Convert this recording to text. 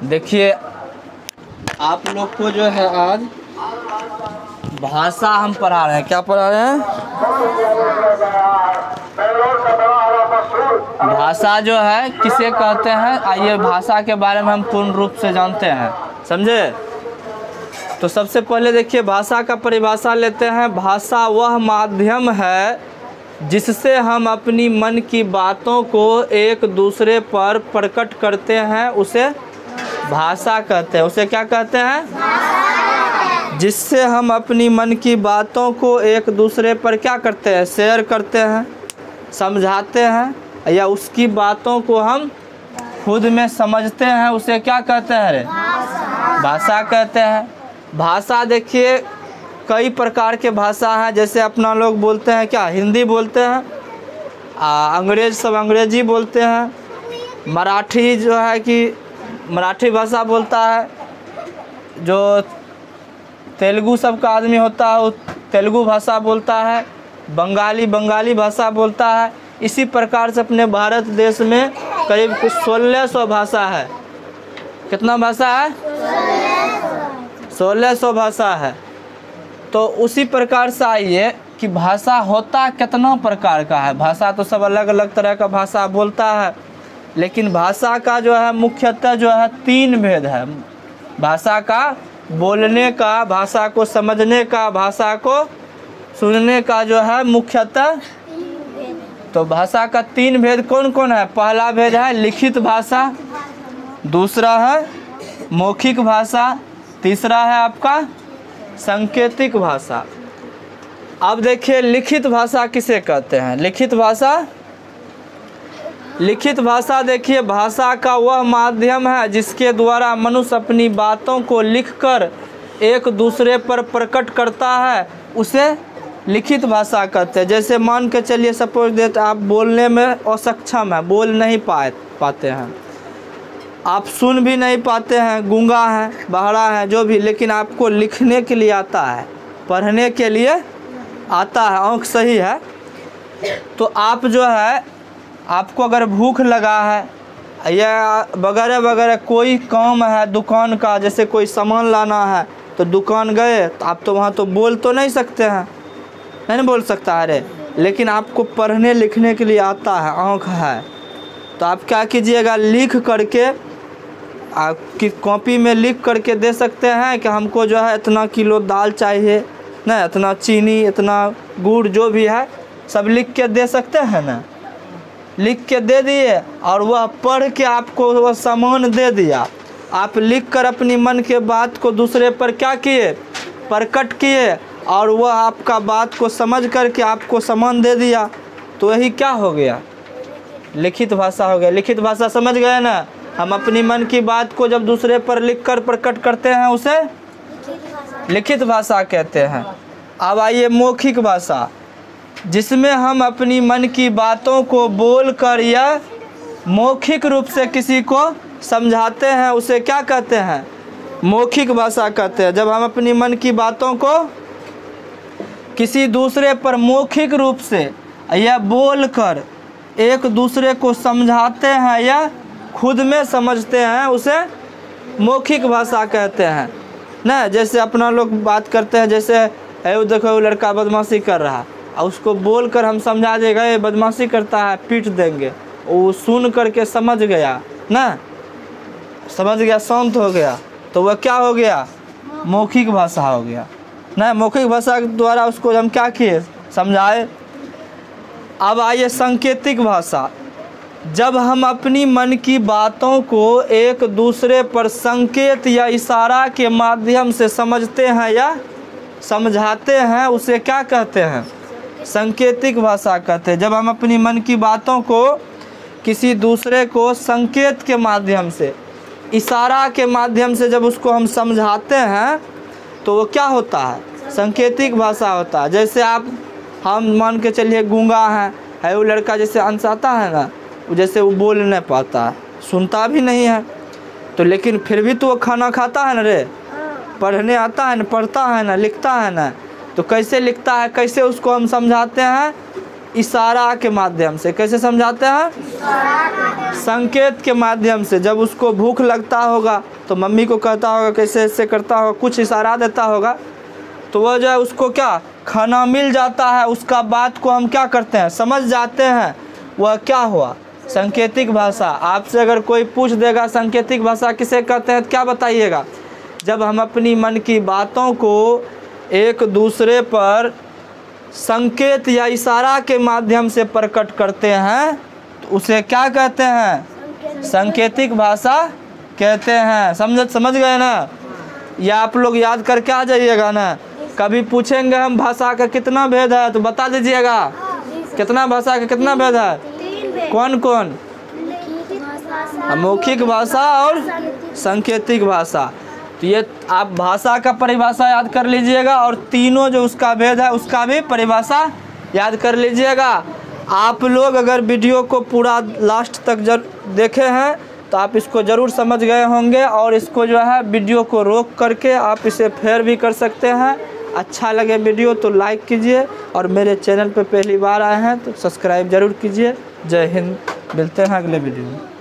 देखिए आप लोग को जो है आज भाषा हम पढ़ा रहे हैं। क्या पढ़ा रहे हैं? भाषा जो है किसे कहते हैं, आइए भाषा के बारे में हम पूर्ण रूप से जानते हैं, समझे। तो सबसे पहले देखिए भाषा का परिभाषा लेते हैं। भाषा वह माध्यम है जिससे हम अपनी मन की बातों को एक दूसरे पर प्रकट करते हैं, उसे भाषा कहते हैं। उसे क्या कहते हैं? जिससे हम अपनी मन की बातों को एक दूसरे पर क्या करते हैं? शेयर करते हैं, समझाते हैं, या उसकी बातों को हम खुद में समझते हैं, उसे क्या कहते हैं रे? भाषा कहते हैं। भाषा देखिए कई प्रकार के भाषा हैं, जैसे अपना लोग बोलते हैं क्या, हिंदी बोलते हैं, अंग्रेज सब अंग्रेजी बोलते हैं, मराठी जो है कि मराठी भाषा बोलता है, जो तेलुगु सब का आदमी होता है वो तेलुगु भाषा बोलता है, बंगाली बंगाली भाषा बोलता है। इसी प्रकार से अपने भारत देश में करीब 1600 भाषा है। कितना भाषा है? 1600 भाषा है। तो उसी प्रकार से आइए कि भाषा होता कितना प्रकार का है। भाषा तो सब अलग अलग तरह का भाषा बोलता है, लेकिन भाषा का जो है मुख्यतः जो है 3 भेद है। भाषा का बोलने का, भाषा को समझने का, भाषा को सुनने का जो है मुख्यतः। तो भाषा का 3 भेद कौन कौन है? पहला भेद है लिखित भाषा, दूसरा है मौखिक भाषा, तीसरा है आपका सांकेतिक भाषा। अब देखिए लिखित भाषा किसे कहते हैं? लिखित भाषा देखिए भाषा का वह माध्यम है जिसके द्वारा मनुष्य अपनी बातों को लिखकर एक दूसरे पर प्रकट करता है, उसे लिखित भाषा कहते हैं। जैसे मान के चलिए सपोज दैट आप बोलने में असक्षम है, बोल नहीं पाते हैं, आप सुन भी नहीं पाते हैं, गूंगा हैं, बहरा हैं, जो भी, लेकिन आपको लिखने के लिए आता है, पढ़ने के लिए आता है, आँख सही है, तो आप जो है आपको अगर भूख लगा है या वगैरह वगैरह कोई काम है दुकान का, जैसे कोई सामान लाना है तो दुकान गए, तो आप तो वहाँ तो बोल तो नहीं सकते हैं, नहीं बोल सकता है रे, लेकिन आपको पढ़ने लिखने के लिए आता है, आँख है, तो आप क्या कीजिएगा, लिख करके आपकी कॉपी में लिख करके दे सकते हैं कि हमको जो है इतना किलो दाल चाहिए ना, इतना चीनी, इतना गुड़, जो भी है सब लिख के दे सकते हैं ना। लिख के दे दिए और वह पढ़ के आपको वह सामान दे दिया। आप लिख कर अपनी मन के बात को दूसरे पर क्या किए? प्रकट किए, और वह आपका बात को समझ करके आपको सामान दे दिया, तो यही क्या हो गया? लिखित भाषा हो गया। लिखित भाषा समझ गए ना? हम अपनी मन की बात को जब दूसरे पर लिख कर प्रकट करते हैं उसे लिखित भाषा कहते हैं। अब आइए मौखिक भाषा, जिसमें हम अपनी मन की बातों को बोलकर या मौखिक रूप से किसी को समझाते हैं, उसे क्या कहते हैं? मौखिक भाषा कहते हैं। जब हम अपनी मन की बातों को किसी दूसरे पर मौखिक रूप से या बोलकर एक दूसरे को समझाते हैं या खुद में समझते हैं, उसे मौखिक भाषा कहते हैं ना। जैसे अपना लोग बात करते हैं, जैसे वो देखो वो लड़का बदमाशी कर रहा है, और उसको बोलकर हम समझा देगा ये बदमाशी करता है, पीट देंगे, वो सुन करके समझ गया ना, समझ गया, शांत हो गया, तो वह क्या हो गया? मौखिक भाषा हो गया ना। मौखिक भाषा के द्वारा उसको हम क्या किए? समझाए। अब आइए सांकेतिक भाषा, जब हम अपनी मन की बातों को एक दूसरे पर संकेत या इशारा के माध्यम से समझते हैं या समझाते हैं, उसे क्या कहते हैं? सांकेतिक भाषा कहते हैं। जब हम अपनी मन की बातों को किसी दूसरे को संकेत के माध्यम से, इशारा के माध्यम से जब उसको हम समझाते हैं, तो वो क्या होता है? सांकेतिक भाषा होता है। जैसे हम मान के चलिए गूंगा है वो लड़का, जैसे अनसाता है ना, जैसे वो बोल नहीं पाता है, सुनता भी नहीं है, तो लेकिन फिर भी तो वो खाना खाता है ना रे, पढ़ने आता है ना, पढ़ता है ना, लिखता है ना, तो कैसे लिखता है, कैसे उसको हम समझाते हैं? इशारा के माध्यम से। कैसे समझाते हैं? संकेत के माध्यम से। जब उसको भूख लगता होगा तो मम्मी को कहता होगा, कैसे ऐसे करता होगा, कुछ इशारा देता होगा, तो वह जो है उसको क्या खाना मिल जाता है। उसका बात को हम क्या करते हैं, समझ जाते हैं। वह क्या हुआ? सांकेतिक भाषा। आपसे अगर कोई पूछ देगा सांकेतिक भाषा किसे कहते हैं तो क्या बताइएगा? जब हम अपनी मन की बातों को एक दूसरे पर संकेत या इशारा के माध्यम से प्रकट करते हैं तो उसे क्या कहते हैं? सांकेतिक भाषा कहते हैं। समझ गए ना? या आप लोग याद करके आ जाइएगा ना। कभी पूछेंगे हम भाषा का कितना भेद है तो बता दीजिएगा। कितना भाषा का कितना भेद है? कौन कौन? मौखिक भाषा और सांकेतिक भाषा। तो ये आप भाषा का परिभाषा याद कर लीजिएगा और तीनों जो उसका भेद है उसका भी परिभाषा याद कर लीजिएगा। आप लोग अगर वीडियो को पूरा लास्ट तक देखे हैं तो आप इसको ज़रूर समझ गए होंगे और इसको जो है वीडियो को रोक करके आप इसे फेयर भी कर सकते हैं। अच्छा लगे वीडियो तो लाइक कीजिए और मेरे चैनल पे पहली बार आए हैं तो सब्सक्राइब ज़रूर कीजिए। जय हिंद। मिलते हैं अगले वीडियो में।